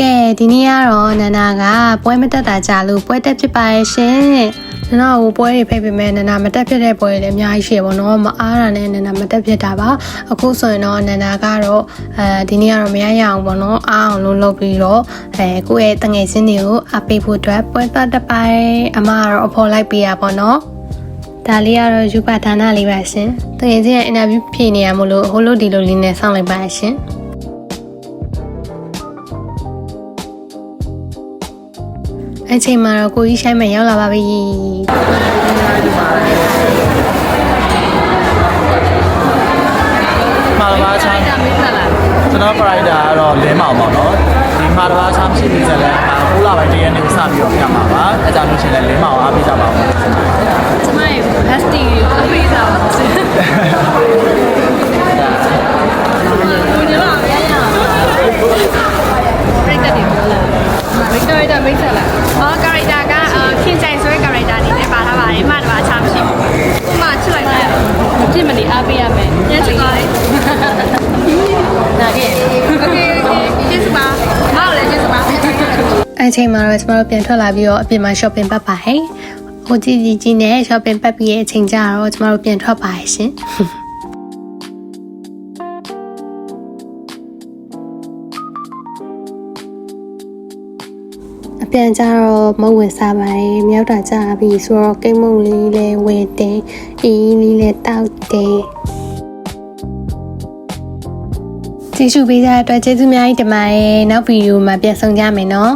ကဲဒီနေ့ကတော့နန္နာကပွဲမတက်တာကြာလို့ပွဲတက်ဖြစ်ပါရဲ့ရှင်နန္နာကိုပွဲတွေဖိတ်ပေးမယ်နန္နာမတက်ဖြစ်တဲ့ပွဲတွေလည်းအများကြီးရှိရပါတော့မအားတာနဲ့နန္နာမတက်ဖြစ်တာပါအခုဆိုရင်တော့နန္နာကတော့ဒီနေ့ကတော့မရရအောင်ပေါ့နော်အားအောင်လို့လုပ်ပြီးတော့ကိုယ့်ရဲ့တငယ်ချင်းတွေကိုအပေးဖို့အတွက်ပွဲတက်ပါတယ်အမကတော့အဖော်လိုက်ပေးရပါတော့ဒါလေးကတော့ယူပါဌာနလေးပါရှင်တကယ်ချင်းအင်တာဗျူးဖြေနေရမလို့ဟိုလိုဒီလိုလေးနဲ့စောင့်လိုက်ပါရှင်အချိန်မှာတော့ကိုကြီးဆိုင်မရောက်လာပါပြီမှားပါချမ်းကျွန်တော်ပရိုက်တာကတော့လင်းမောင်ပေါ့နော်ဒီမှားပါချမ်းရှိနေကြလဲ9လပိုင်းတရက်နေ့စပြီးတော့ပြမှာပါအဲကြောင့်လို့ရှိရင်လည်းလင်းမောင်အားပေးကြပါဦးကျွန်မရဲ့ bestie ကိုအားပေးကြပါဦးကိုညီမအများကြီးပြိတ္တတွေပြောလာVictoria မိတ်ဆက်လာcharacter ကခင်ကြိုင်ဆွဲ character အနေနဲ့ပါထားပါတယ်မှတပါချမ်းမရှိဘူးမှချစ်လိုက်တယ်မဖြစ်မနေအားပေးရမယ်ညချစ်ပါလေနားခဲ့ Okay ကျေးဇူးပါမောက်လည်းကျေးဇူးပါအချိန်မှာတော့ကျွန်တော်တို့ပြန်ထွက်လာပြီးတော့အပြင်မှာ shopping ပတ်ပါဟဲ့ဟိုကြီးနဲ့ shopping ပတ်ပြီးရဲ့အချိန်ကျတော့ကျွန်တော်တို့ပြန်ထွက်ပါရဲ့ရှင်ပြန်ကြတော့မုတ်ဝင်စားပါတယ်မြောက်တာကြပြီဆိုတော့ကိတ်မုံလေးလည်းဝယ်တယ်အင်းလေးလည်းတောက်တယ်ကျေးဇူးပေးကြတဲ့အတွက်ကျေးဇူးအများကြီးတင်ပါတယ်နောက်ဗီဒီယိုမှာပြန်ဆုံကြမယ်နော်